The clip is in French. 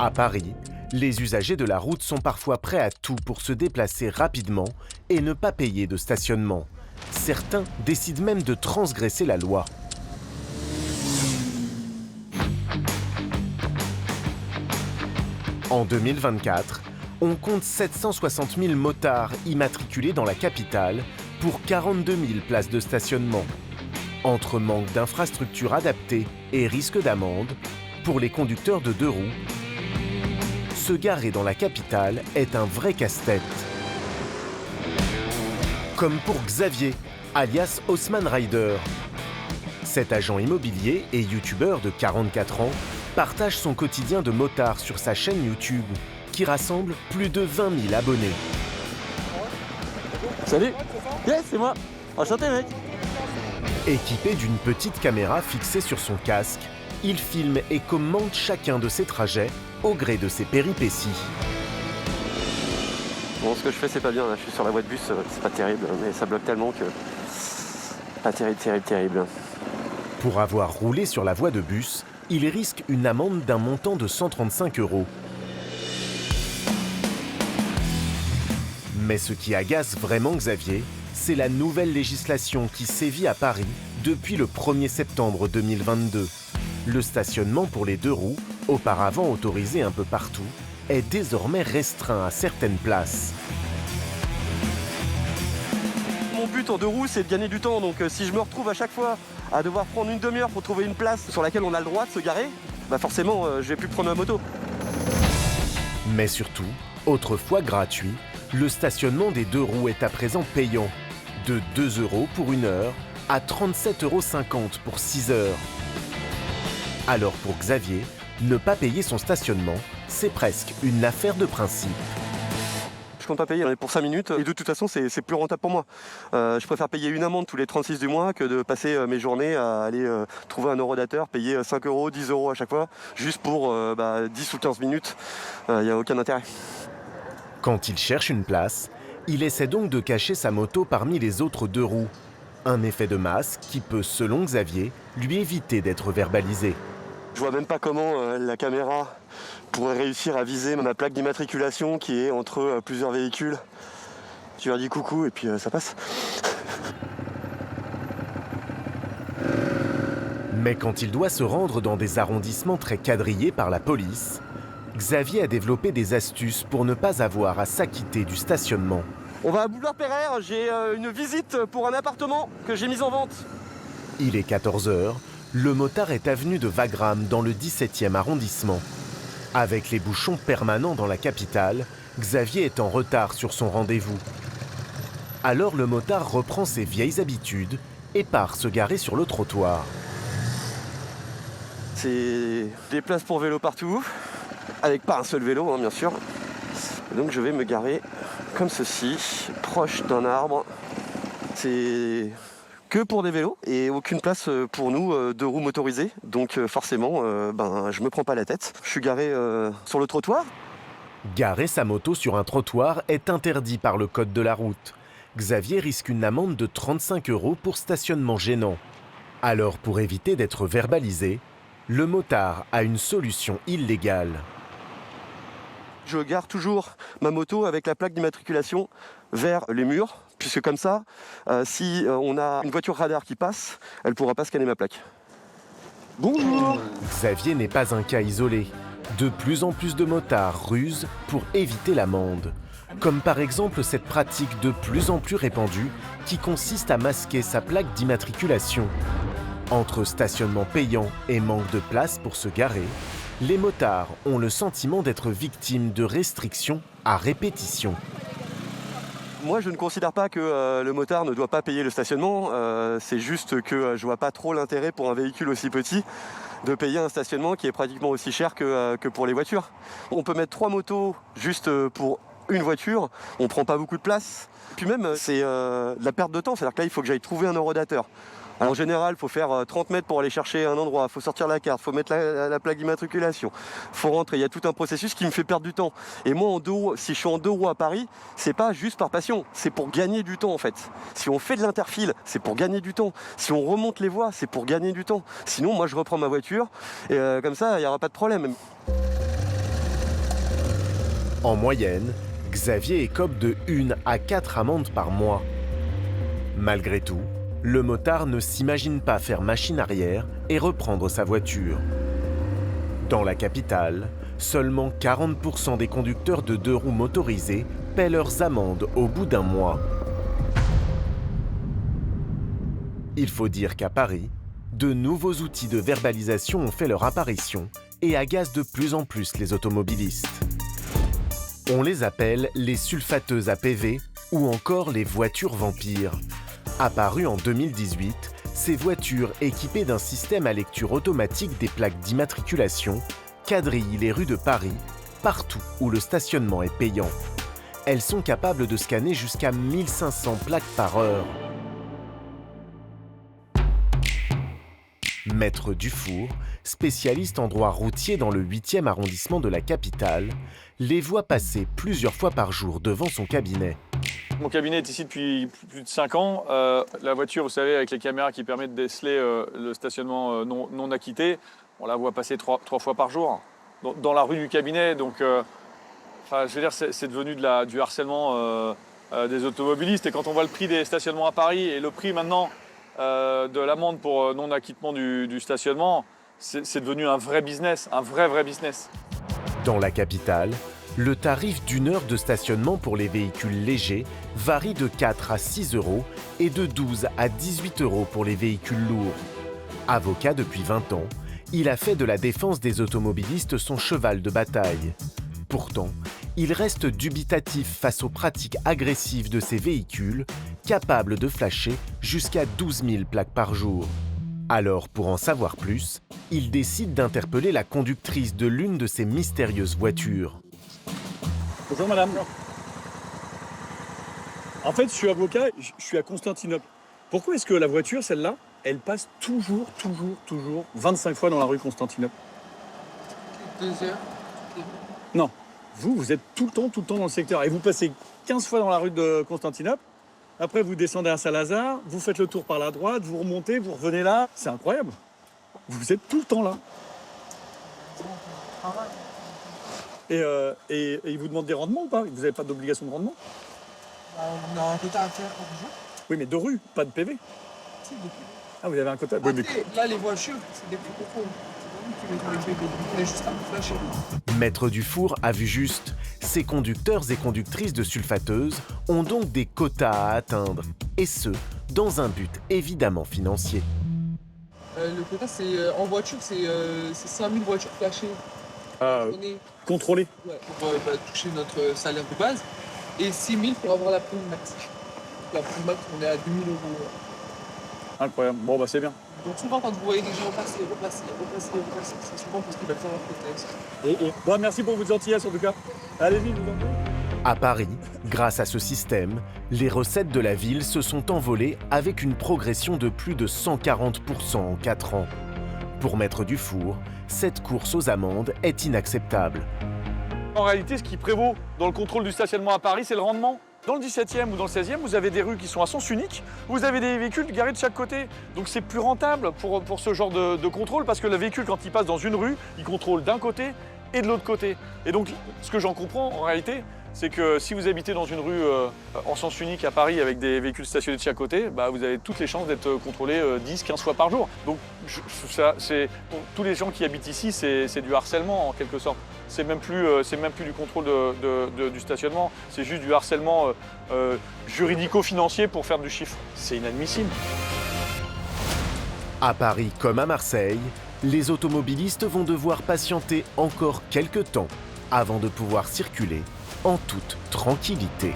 À Paris, les usagers de la route sont parfois prêts à tout pour se déplacer rapidement et ne pas payer de stationnement. Certains décident même de transgresser la loi. En 2024, on compte 760 000 motards immatriculés dans la capitale pour 42 000 places de stationnement. Entre manque d'infrastructures adaptées et risque d'amende, pour les conducteurs de deux roues, se garer dans la capitale est un vrai casse-tête. Comme pour Xavier, alias Haussmann Rider. Cet agent immobilier et youtubeur de 44 ans partage son quotidien de motard sur sa chaîne YouTube, qui rassemble plus de 20 000 abonnés. Salut. Yes, c'est moi. Enchanté, mec. Équipé d'une petite caméra fixée sur son casque, il filme et commente chacun de ses trajets au gré de ses péripéties. Bon, ce que je fais, c'est pas bien. Là, je suis sur la voie de bus, c'est pas terrible, mais ça bloque tellement que... Pas terrible. Pour avoir roulé sur la voie de bus, il risque une amende d'un montant de 135 €. Mais ce qui agace vraiment Xavier, c'est la nouvelle législation qui sévit à Paris depuis le 1er septembre 2022. Le stationnement pour les deux roues, auparavant autorisé un peu partout, est désormais restreint à certaines places. Mon but en deux roues, c'est de gagner du temps. Donc si je me retrouve à chaque fois à devoir prendre une demi-heure pour trouver une place sur laquelle on a le droit de se garer, bah forcément, je vais plus prendre ma moto. Mais surtout, autrefois gratuit, le stationnement des deux roues est à présent payant, de 2 € pour 1 heure à 37,50 € pour 6 heures. Alors pour Xavier, ne pas payer son stationnement, c'est presque une affaire de principe. Je compte pas payer pour 5 minutes et de toute façon c'est plus rentable pour moi. Je préfère payer une amende tous les 36 du mois que de passer mes journées à aller trouver un eurodateur, payer 5 €, 10 € à chaque fois, juste pour 10 ou 15 minutes. Il n'y a aucun intérêt. Quand il cherche une place, il essaie donc de cacher sa moto parmi les autres deux roues. Un effet de masse qui peut, selon Xavier, lui éviter d'être verbalisé. Je vois même pas comment la caméra pourrait réussir à viser ma plaque d'immatriculation qui est entre plusieurs véhicules. Tu leur dis coucou et puis ça passe. Mais quand il doit se rendre dans des arrondissements très quadrillés par la police, Xavier a développé des astuces pour ne pas avoir à s'acquitter du stationnement. On va à Boulevard Pereire, j'ai une visite pour un appartement que j'ai mis en vente. Il est 14 h, le motard est avenue de Wagram dans le 17e arrondissement. Avec les bouchons permanents dans la capitale, Xavier est en retard sur son rendez-vous. Alors le motard reprend ses vieilles habitudes et part se garer sur le trottoir. C'est des places pour vélo partout, avec pas un seul vélo bien sûr. Et donc je vais me garer comme ceci, proche d'un arbre. C'est que pour des vélos et aucune place pour nous deux roues motorisées. Donc forcément, je me prends pas la tête. Je suis garé sur le trottoir. Garer sa moto sur un trottoir est interdit par le code de la route. Xavier risque une amende de 35 € pour stationnement gênant. Alors pour éviter d'être verbalisé, le motard a une solution illégale. Je gare toujours ma moto avec la plaque d'immatriculation vers les murs, puisque comme ça, si on a une voiture radar qui passe, elle ne pourra pas scanner ma plaque. Bonjour. Xavier n'est pas un cas isolé. De plus en plus de motards rusent pour éviter l'amende. Comme par exemple cette pratique de plus en plus répandue qui consiste à masquer sa plaque d'immatriculation. Entre stationnement payant et manque de place pour se garer, les motards ont le sentiment d'être victimes de restrictions à répétition. Moi, je ne considère pas que le motard ne doit pas payer le stationnement. C'est juste que je vois pas trop l'intérêt pour un véhicule aussi petit de payer un stationnement qui est pratiquement aussi cher que pour les voitures. On peut mettre 3 motos juste pour une voiture, on prend pas beaucoup de place. Puis même, c'est de la perte de temps, c'est-à-dire que là, il faut que j'aille trouver un eurodateur. Alors, en général, il faut faire 30 mètres pour aller chercher un endroit, il faut sortir la carte, il faut mettre la plaque d'immatriculation, il faut rentrer, il y a tout un processus qui me fait perdre du temps. Et moi, si je suis en deux roues à Paris, c'est pas juste par passion, c'est pour gagner du temps en fait. Si on fait de l'interfile, c'est pour gagner du temps. Si on remonte les voies, c'est pour gagner du temps. Sinon, moi, je reprends ma voiture et comme ça, il n'y aura pas de problème. En moyenne, Xavier écope de 1 à 4 amendes par mois. Malgré tout, le motard ne s'imagine pas faire machine arrière et reprendre sa voiture. Dans la capitale, seulement 40% des conducteurs de 2 roues motorisés paient leurs amendes au bout d'un mois. Il faut dire qu'à Paris, de nouveaux outils de verbalisation ont fait leur apparition et agacent de plus en plus les automobilistes. On les appelle les sulfateuses à PV ou encore les voitures vampires. Apparues en 2018, ces voitures équipées d'un système à lecture automatique des plaques d'immatriculation quadrillent les rues de Paris, partout où le stationnement est payant. Elles sont capables de scanner jusqu'à 1500 plaques par heure. Maître Dufour, spécialiste en droit routier dans le 8e arrondissement de la capitale, les voit passer plusieurs fois par jour devant son cabinet. Mon cabinet est ici depuis plus de 5 ans. La voiture, vous savez, avec les caméras qui permettent de déceler le stationnement non acquitté, on la voit passer 3 fois par jour dans la rue du cabinet. Donc, je veux dire, c'est devenu du harcèlement des automobilistes. Et quand on voit le prix des stationnements à Paris et le prix maintenant de l'amende pour non-acquittement du stationnement, c'est devenu un vrai business, un vrai business. Dans la capitale, le tarif d'une heure de stationnement pour les véhicules légers varie de 4 à 6 euros et de 12 à 18 euros pour les véhicules lourds. Avocat depuis 20 ans, il a fait de la défense des automobilistes son cheval de bataille. Pourtant, il reste dubitatif face aux pratiques agressives de ces véhicules, capables de flasher jusqu'à 12 000 plaques par jour. Alors, pour en savoir plus, il décide d'interpeller la conductrice de l'une de ces mystérieuses voitures. Bonjour madame. En fait, je suis avocat, je suis à Constantinople. Pourquoi est-ce que la voiture, celle-là, elle passe toujours 25 fois dans la rue Constantinople? 2 heures. Non. Vous êtes tout le temps dans le secteur. Et vous passez 15 fois dans la rue de Constantinople. Après, vous descendez à Saint-Lazare, vous faites le tour par la droite, vous remontez, vous revenez là. C'est incroyable. Vous êtes tout le temps là. Et ils vous demandent des rendements ou pas? Vous n'avez pas d'obligation de rendement? On a un quota à faire par jour. Oui, mais de rue, pas de PV. Si, depuis. Ah, vous avez un quota. Après, Oui, mais... là, les voitures, c'est des plus contrôles. C'est pas nous qui mettons les PV. On est juste à nous flasher. Maître Dufour a vu juste. Ces conducteurs et conductrices de sulfateuses ont donc des quotas à atteindre, et ce, dans un but évidemment financier. Le quota, c'est en voiture, c'est 5 000 voitures flashées. Contrôlé. Ouais, pour toucher notre salaire de base. Et 6 000 pour avoir la prime max. La prime max, on est à 2 000 euros. Incroyable. Bon, bah c'est bien. Donc souvent, quand vous voyez des gens repasser, c'est souvent parce qu'ils veulent faire leur quota. Bon, merci pour votre gentillesse en tout cas. Allez-y, je vous en prie. À Paris, grâce à ce système, les recettes de la ville se sont envolées avec une progression de plus de 140% en 4 ans. Pour Maître Dufour, cette course aux amendes est inacceptable. En réalité, ce qui prévaut dans le contrôle du stationnement à Paris, c'est le rendement. Dans le 17e ou dans le 16e, vous avez des rues qui sont à sens unique, vous avez des véhicules garés de chaque côté. Donc c'est plus rentable pour ce genre de contrôle parce que le véhicule, quand il passe dans une rue, il contrôle d'un côté et de l'autre côté. Et donc, ce que j'en comprends en réalité, c'est que si vous habitez dans une rue en sens unique à Paris avec des véhicules stationnés de chaque côté, bah, vous avez toutes les chances d'être contrôlé 10-15 fois par jour. Donc pour tous les gens qui habitent ici, c'est du harcèlement en quelque sorte. C'est même plus du contrôle du stationnement, c'est juste du harcèlement juridico-financier pour faire du chiffre. C'est inadmissible. À Paris comme à Marseille, les automobilistes vont devoir patienter encore quelques temps avant de pouvoir circuler en toute tranquillité.